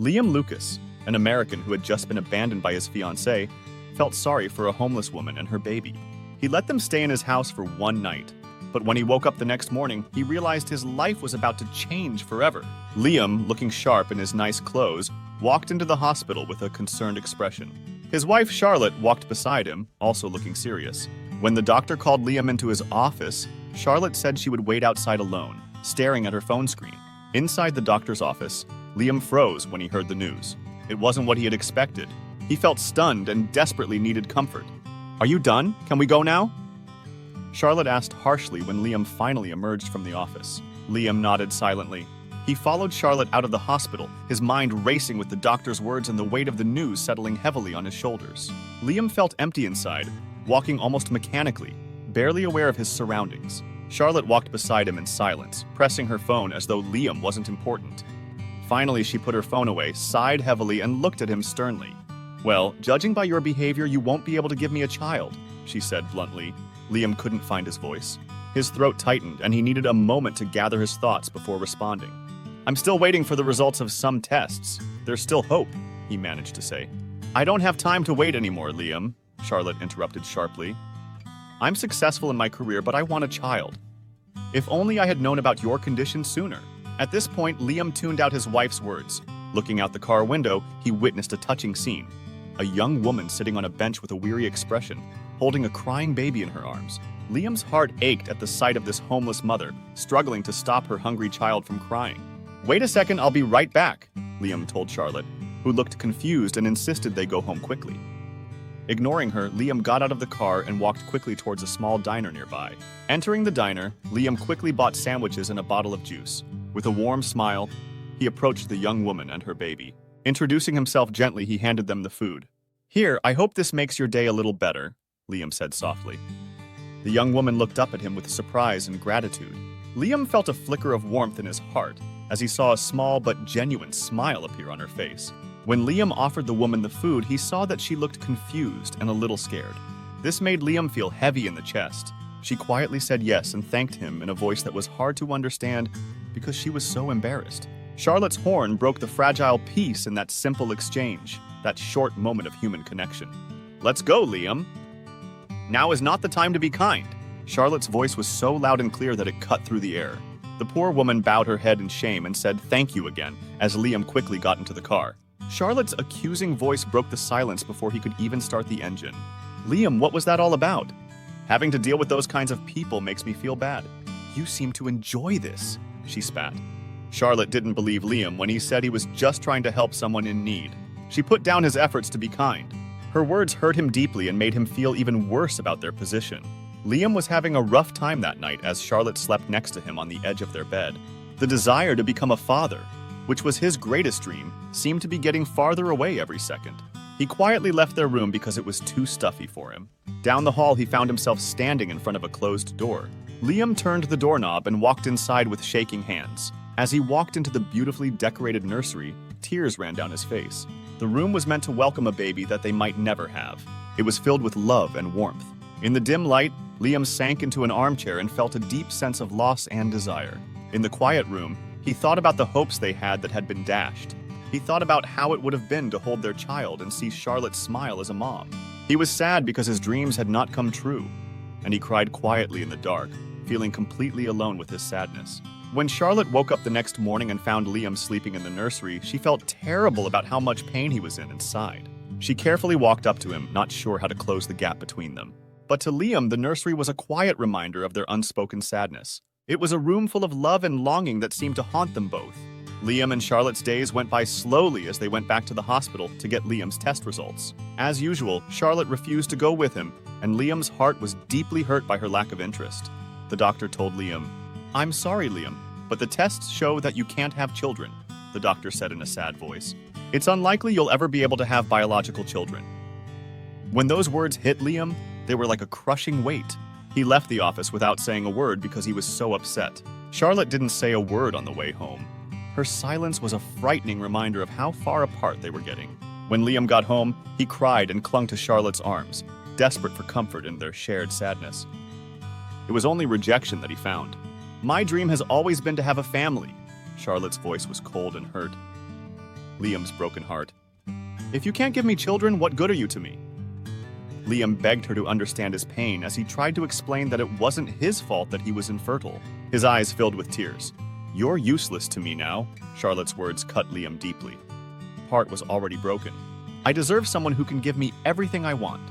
Liam Lucas, an American who had just been abandoned by his fiancée, felt sorry for a homeless woman and her baby. He let them stay in his house for one night, but when he woke up the next morning, he realized his life was about to change forever. Liam, looking sharp in his nice clothes, walked into the hospital with a concerned expression. His wife Charlotte walked beside him, also looking serious. When the doctor called Liam into his office, Charlotte said she would wait outside alone, staring at her phone screen. Inside the doctor's office, Liam froze when he heard the news. It wasn't what he had expected. He felt stunned and desperately needed comfort. "Are you done? Can we go now?" Charlotte asked harshly when Liam finally emerged from the office. Liam nodded silently. He followed Charlotte out of the hospital, his mind racing with the doctor's words and the weight of the news settling heavily on his shoulders. Liam felt empty inside, walking almost mechanically, barely aware of his surroundings. Charlotte walked beside him in silence, pressing her phone as though Liam wasn't important. Finally, she put her phone away, sighed heavily, and looked at him sternly. "Well, judging by your behavior, you won't be able to give me a child," she said bluntly. Liam couldn't find his voice. His throat tightened, and he needed a moment to gather his thoughts before responding. "I'm still waiting for the results of some tests. There's still hope," he managed to say. "I don't have time to wait anymore, Liam," Charlotte interrupted sharply. "I'm successful in my career, but I want a child. If only I had known about your condition sooner." At this point, Liam tuned out his wife's words. Looking out the car window, he witnessed a touching scene. A young woman sitting on a bench with a weary expression, holding a crying baby in her arms. Liam's heart ached at the sight of this homeless mother, struggling to stop her hungry child from crying. "Wait a second, I'll be right back," Liam told Charlotte, who looked confused and insisted they go home quickly. Ignoring her, Liam got out of the car and walked quickly towards a small diner nearby. Entering the diner, Liam quickly bought sandwiches and a bottle of juice. With a warm smile, he approached the young woman and her baby. Introducing himself gently, he handed them the food. "Here, I hope this makes your day a little better," Liam said softly. The young woman looked up at him with surprise and gratitude. Liam felt a flicker of warmth in his heart as he saw a small but genuine smile appear on her face. When Liam offered the woman the food, he saw that she looked confused and a little scared. This made Liam feel heavy in the chest. She quietly said yes and thanked him in a voice that was hard to understand because she was so embarrassed. Charlotte's horn broke the fragile peace in that simple exchange, that short moment of human connection. "Let's go, Liam. Now is not the time to be kind." Charlotte's voice was so loud and clear that it cut through the air. The poor woman bowed her head in shame and said thank you again as Liam quickly got into the car. Charlotte's accusing voice broke the silence before he could even start the engine. "Liam, what was that all about? Having to deal with those kinds of people makes me feel bad." "You seem to enjoy this," she spat. Charlotte didn't believe Liam when he said he was just trying to help someone in need. She put down his efforts to be kind. Her words hurt him deeply and made him feel even worse about their position. Liam was having a rough time that night as Charlotte slept next to him on the edge of their bed. The desire to become a father, which was his greatest dream, seemed to be getting farther away every second. He quietly left their room because it was too stuffy for him. Down the hall, he found himself standing in front of a closed door. Liam turned the doorknob and walked inside with shaking hands. As he walked into the beautifully decorated nursery, tears ran down his face. The room was meant to welcome a baby that they might never have. It was filled with love and warmth. In the dim light, Liam sank into an armchair and felt a deep sense of loss and desire. In the quiet room, he thought about the hopes they had that had been dashed. He thought about how it would have been to hold their child and see Charlotte smile as a mom. He was sad because his dreams had not come true, and he cried quietly in the dark, feeling completely alone with his sadness. When Charlotte woke up the next morning and found Liam sleeping in the nursery, she felt terrible about how much pain he was in and sighed. She carefully walked up to him, not sure how to close the gap between them. But to Liam, the nursery was a quiet reminder of their unspoken sadness. It was a room full of love and longing that seemed to haunt them both. Liam and Charlotte's days went by slowly as they went back to the hospital to get Liam's test results. As usual, Charlotte refused to go with him, and Liam's heart was deeply hurt by her lack of interest. The doctor told Liam, "I'm sorry, Liam, but the tests show that you can't have children," the doctor said in a sad voice. "It's unlikely you'll ever be able to have biological children." When those words hit Liam, they were like a crushing weight. He left the office without saying a word because he was so upset. Charlotte didn't say a word on the way home. Her silence was a frightening reminder of how far apart they were getting. When Liam got home, he cried and clung to Charlotte's arms, desperate for comfort in their shared sadness. It was only rejection that he found. "My dream has always been to have a family." Charlotte's voice was cold and hurt. Liam's broken heart. "If you can't give me children, what good are you to me?" Liam begged her to understand his pain as he tried to explain that it wasn't his fault that he was infertile. His eyes filled with tears. "You're useless to me now," Charlotte's words cut Liam deeply. Heart was already broken. "I deserve someone who can give me everything I want."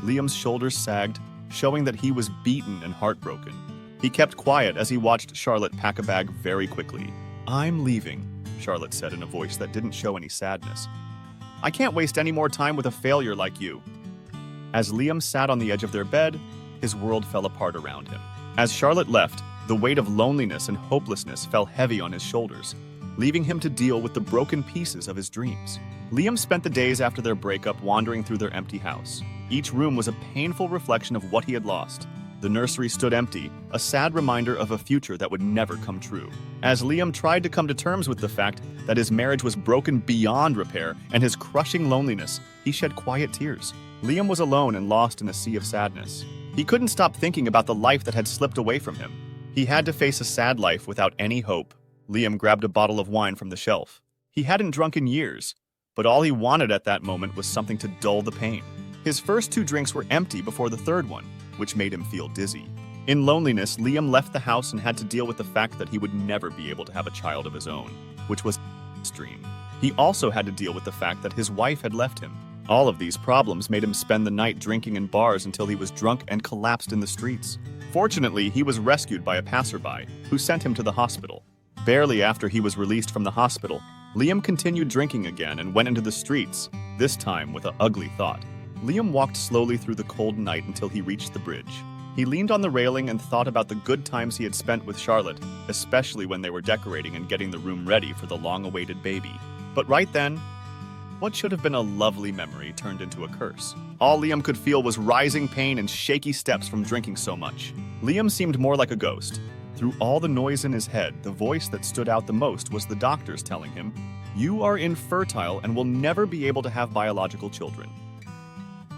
Liam's shoulders sagged, showing that he was beaten and heartbroken. He kept quiet as he watched Charlotte pack a bag very quickly. "I'm leaving," Charlotte said in a voice that didn't show any sadness. "I can't waste any more time with a failure like you." As Liam sat on the edge of their bed, his world fell apart around him. As Charlotte left, the weight of loneliness and hopelessness fell heavy on his shoulders, leaving him to deal with the broken pieces of his dreams. Liam spent the days after their breakup wandering through their empty house. Each room was a painful reflection of what he had lost. The nursery stood empty, a sad reminder of a future that would never come true. As Liam tried to come to terms with the fact that his marriage was broken beyond repair and his crushing loneliness, he shed quiet tears. Liam was alone and lost in a sea of sadness. He couldn't stop thinking about the life that had slipped away from him. He had to face a sad life without any hope. Liam grabbed a bottle of wine from the shelf. He hadn't drunk in years, but all he wanted at that moment was something to dull the pain. His first 2 drinks were empty before the third one, which made him feel dizzy. In loneliness, Liam left the house and had to deal with the fact that he would never be able to have a child of his own, which was his dream. He also had to deal with the fact that his wife had left him. All of these problems made him spend the night drinking in bars until he was drunk and collapsed in the streets. Fortunately, he was rescued by a passerby, who sent him to the hospital. Barely after he was released from the hospital, Liam continued drinking again and went into the streets, this time with an ugly thought. Liam walked slowly through the cold night until he reached the bridge. He leaned on the railing and thought about the good times he had spent with Charlotte, especially when they were decorating and getting the room ready for the long-awaited baby. But right then, what should have been a lovely memory turned into a curse. All Liam could feel was rising pain and shaky steps from drinking so much. Liam seemed more like a ghost. Through all the noise in his head, the voice that stood out the most was the doctors telling him, "You are infertile and will never be able to have biological children."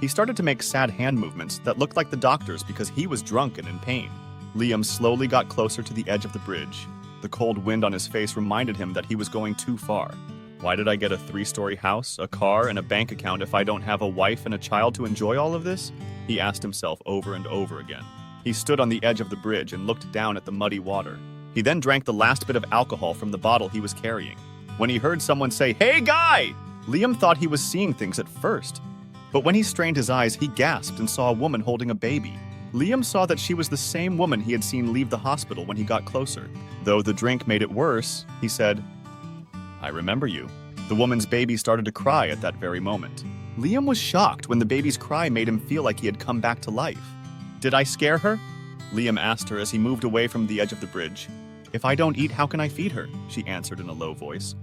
He started to make sad hand movements that looked like the doctors because he was drunk and in pain. Liam slowly got closer to the edge of the bridge. The cold wind on his face reminded him that he was going too far. Why did I get a 3-story house, a car, and a bank account if I don't have a wife and a child to enjoy all of this? He asked himself over and over again. He stood on the edge of the bridge and looked down at the muddy water. He then drank the last bit of alcohol from the bottle he was carrying. When he heard someone say, "Hey, guy!" Liam thought he was seeing things at first. But when he strained his eyes, he gasped and saw a woman holding a baby. Liam saw that she was the same woman he had seen leave the hospital when he got closer. Though the drink made it worse, he said, "I remember you." The woman's baby started to cry at that very moment. Liam was shocked when the baby's cry made him feel like he had come back to life. "Did I scare her?" Liam asked her as he moved away from the edge of the bridge. "If I don't eat, how can I feed her?" she answered in a low voice.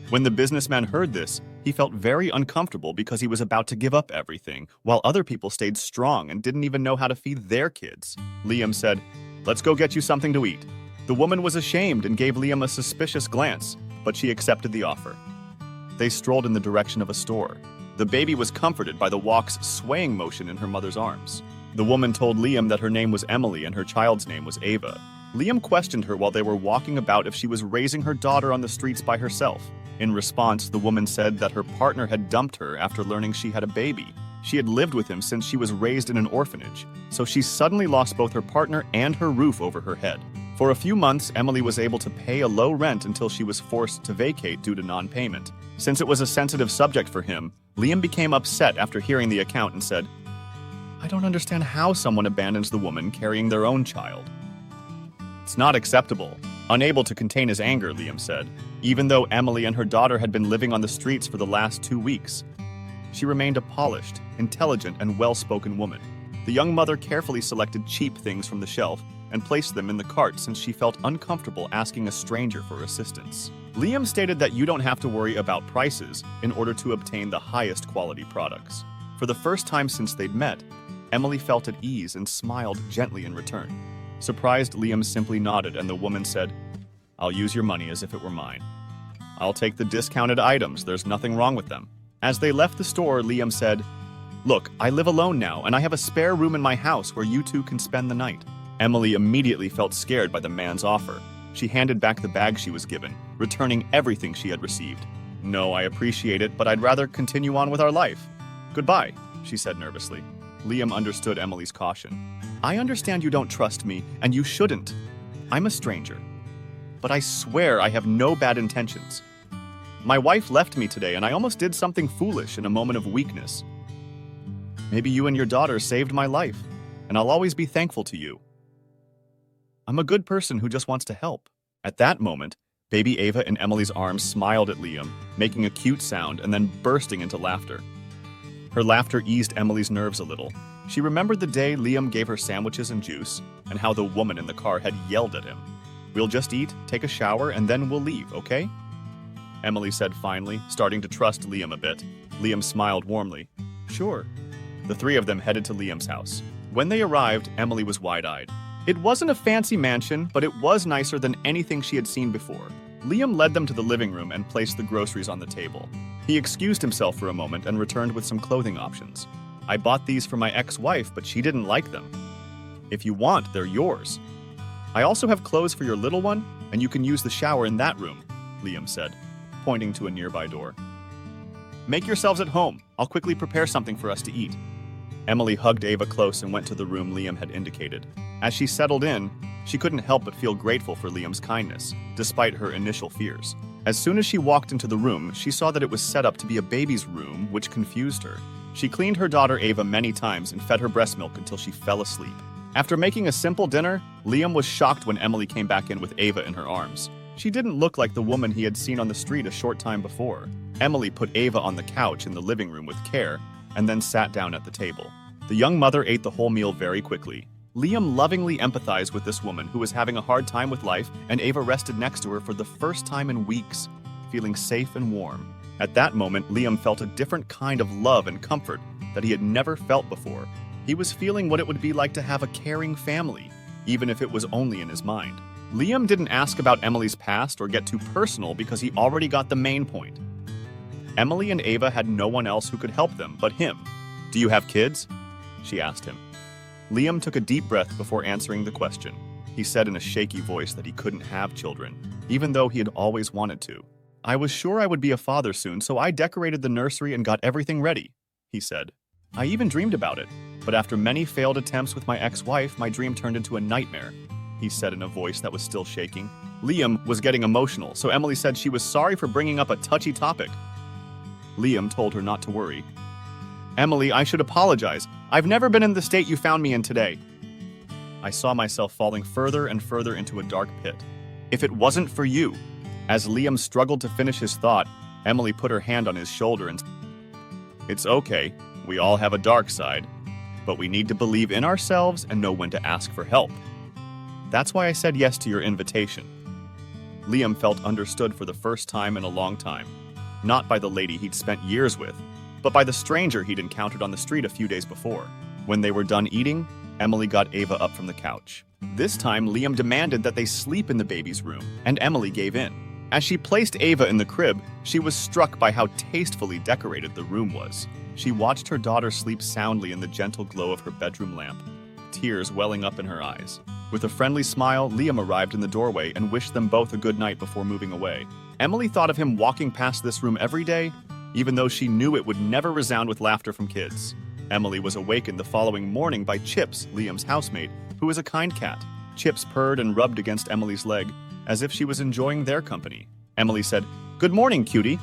When the businessman heard this, he felt very uncomfortable because he was about to give up everything, while other people stayed strong and didn't even know how to feed their kids. Liam said, "Let's go get you something to eat." The woman was ashamed and gave Liam a suspicious glance, but she accepted the offer. They strolled in the direction of a store. The baby was comforted by the walk's swaying motion in her mother's arms. The woman told Liam that her name was Emily and her child's name was Ava. Liam questioned her while they were walking about if she was raising her daughter on the streets by herself. In response, the woman said that her partner had dumped her after learning she had a baby. She had lived with him since she was raised in an orphanage, so she suddenly lost both her partner and her roof over her head. For a few months, Emily was able to pay a low rent until she was forced to vacate due to non-payment. Since it was a sensitive subject for him, Liam became upset after hearing the account and said, "I don't understand how someone abandons the woman carrying their own child." "It's not acceptable." Unable to contain his anger, Liam said, even though Emily and her daughter had been living on the streets for the last 2 weeks. She remained a polished, intelligent, and well-spoken woman. The young mother carefully selected cheap things from the shelf and placed them in the cart since she felt uncomfortable asking a stranger for assistance. Liam stated that you don't have to worry about prices in order to obtain the highest quality products. For the first time since they'd met, Emily felt at ease and smiled gently in return. Surprised, Liam simply nodded and the woman said, "I'll use your money as if it were mine. I'll take the discounted items, there's nothing wrong with them." As they left the store, Liam said, "Look, I live alone now and I have a spare room in my house where you two can spend the night." Emily immediately felt scared by the man's offer. She handed back the bag she was given. returning everything she had received. "No, I appreciate it, but I'd rather continue on with our life. Goodbye," she said nervously. Liam understood Emily's caution. "I understand you don't trust me, and you shouldn't. I'm a stranger. But I swear I have no bad intentions. My wife left me today, and I almost did something foolish in a moment of weakness. Maybe you and your daughter saved my life, and I'll always be thankful to you. I'm a good person who just wants to help." At that moment, baby Ava in Emily's arms smiled at Liam, making a cute sound and then bursting into laughter. Her laughter eased Emily's nerves a little. She remembered the day Liam gave her sandwiches and juice, and how the woman in the car had yelled at him. "We'll just eat, take a shower, and then we'll leave, okay?" Emily said finally, starting to trust Liam a bit. Liam smiled warmly. "Sure." The three of them headed to Liam's house. When they arrived, Emily was wide-eyed. It wasn't a fancy mansion, but it was nicer than anything she had seen before. Liam led them to the living room and placed the groceries on the table. He excused himself for a moment and returned with some clothing options. "I bought these for my ex-wife, but she didn't like them. If you want, they're yours. I also have clothes for your little one, and you can use the shower in that room," Liam said, pointing to a nearby door. "Make yourselves at home. I'll quickly prepare something for us to eat." Emily hugged Ava close and went to the room Liam had indicated. As she settled in, she couldn't help but feel grateful for Liam's kindness, despite her initial fears. As soon as she walked into the room, she saw that it was set up to be a baby's room, which confused her. She cleaned her daughter Ava many times and fed her breast milk until she fell asleep. After making a simple dinner, Liam was shocked when Emily came back in with Ava in her arms. She didn't look like the woman he had seen on the street a short time before. Emily put Ava on the couch in the living room with care, and then sat down at the table. The young mother ate the whole meal very quickly. Liam lovingly empathized with this woman who was having a hard time with life, and Ava rested next to her for the first time in weeks, feeling safe and warm. At that moment, Liam felt a different kind of love and comfort that he had never felt before. He was feeling what it would be like to have a caring family, even if it was only in his mind. Liam didn't ask about Emily's past or get too personal because he already got the main point. Emily and Ava had no one else who could help them but him. "Do you have kids?" she asked him. Liam took a deep breath before answering the question. He said in a shaky voice that he couldn't have children, even though he had always wanted to. "I was sure I would be a father soon, so I decorated the nursery and got everything ready," he said. "I even dreamed about it, but after many failed attempts with my ex-wife, my dream turned into a nightmare," he said in a voice that was still shaking. Liam was getting emotional, so Emily said she was sorry for bringing up a touchy topic. Liam told her not to worry. "Emily, I should apologize. I've never been in the state you found me in today. I saw myself falling further and further into a dark pit. If it wasn't for you." As Liam struggled to finish his thought, Emily put her hand on his shoulder and said, "It's okay. We all have a dark side. But we need to believe in ourselves and know when to ask for help. That's why I said yes to your invitation." Liam felt understood for the first time in a long time. Not by the lady he'd spent years with, but by the stranger he'd encountered on the street a few days before. When they were done eating, Emily got Ava up from the couch. This time, Liam demanded that they sleep in the baby's room, and Emily gave in. As she placed Ava in the crib, she was struck by how tastefully decorated the room was. She watched her daughter sleep soundly in the gentle glow of her bedroom lamp, tears welling up in her eyes. With a friendly smile, Liam arrived in the doorway and wished them both a good night before moving away. Emily thought of him walking past this room every day, even though she knew it would never resound with laughter from kids. Emily was awakened the following morning by Chips, Liam's housemate, who was a kind cat. Chips purred and rubbed against Emily's leg, as if she was enjoying their company. Emily said, "Good morning, cutie,"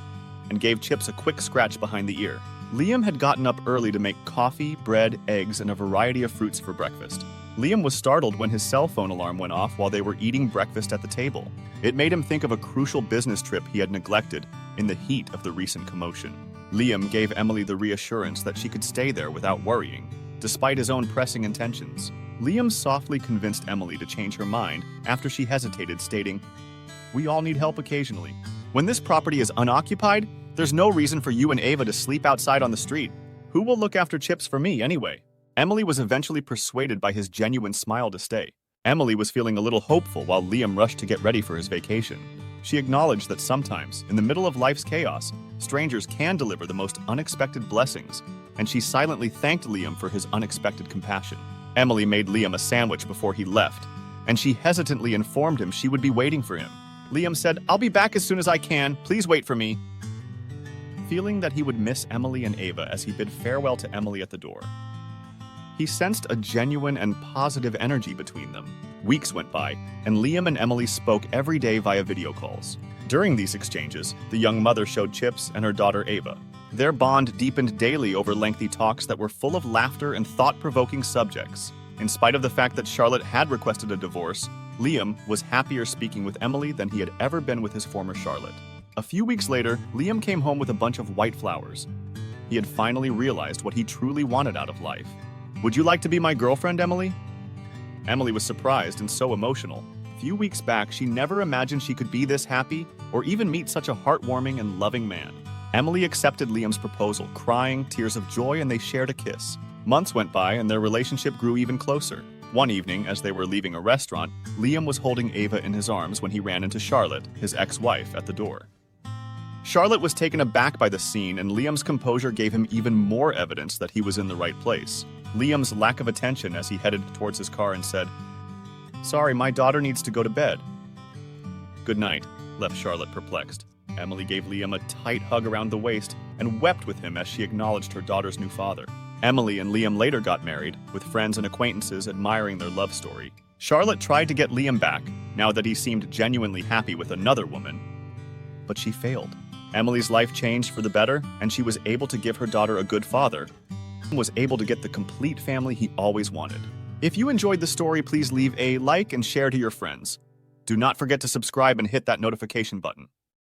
and gave Chips a quick scratch behind the ear. Liam had gotten up early to make coffee, bread, eggs, and a variety of fruits for breakfast. Liam was startled when his cell phone alarm went off while they were eating breakfast at the table. It made him think of a crucial business trip he had neglected in the heat of the recent commotion. Liam gave Emily the reassurance that she could stay there without worrying, despite his own pressing intentions. Liam softly convinced Emily to change her mind after she hesitated, stating, "We all need help occasionally. When this property is unoccupied, there's no reason for you and Ava to sleep outside on the street. Who will look after Chips for me anyway?" Emily was eventually persuaded by his genuine smile to stay. Emily was feeling a little hopeful while Liam rushed to get ready for his vacation. She acknowledged that sometimes, in the middle of life's chaos, strangers can deliver the most unexpected blessings, and she silently thanked Liam for his unexpected compassion. Emily made Liam a sandwich before he left, and she hesitantly informed him she would be waiting for him. Liam said, "I'll be back as soon as I can. Please wait for me." Feeling that he would miss Emily and Ava as he bid farewell to Emily at the door. He sensed a genuine and positive energy between them. Weeks went by, and Liam and Emily spoke every day via video calls. During these exchanges, the young mother showed Chips and her daughter Ava. Their bond deepened daily over lengthy talks that were full of laughter and thought-provoking subjects. In spite of the fact that Charlotte had requested a divorce, Liam was happier speaking with Emily than he had ever been with his former Charlotte. A few weeks later, Liam came home with a bunch of white flowers. He had finally realized what he truly wanted out of life. "Would you like to be my girlfriend, Emily?" Emily was surprised and so emotional. A few weeks back, she never imagined she could be this happy or even meet such a heartwarming and loving man. Emily accepted Liam's proposal, crying tears of joy, and they shared a kiss. Months went by and their relationship grew even closer. One evening, as they were leaving a restaurant, Liam was holding Ava in his arms when he ran into Charlotte, his ex-wife, at the door. Charlotte was taken aback by the scene, and Liam's composure gave him even more evidence that he was in the right place. Liam's lack of attention as he headed towards his car and said, "Sorry, my daughter needs to go to bed." "Good night," left Charlotte perplexed. Emily gave Liam a tight hug around the waist and wept with him as she acknowledged her daughter's new father. Emily and Liam later got married, with friends and acquaintances admiring their love story. Charlotte tried to get Liam back, now that he seemed genuinely happy with another woman, but she failed. Emily's life changed for the better, and she was able to give her daughter a good father, and was able to get the complete family he always wanted. If you enjoyed the story, please leave a like and share to your friends. Do not forget to subscribe and hit that notification button.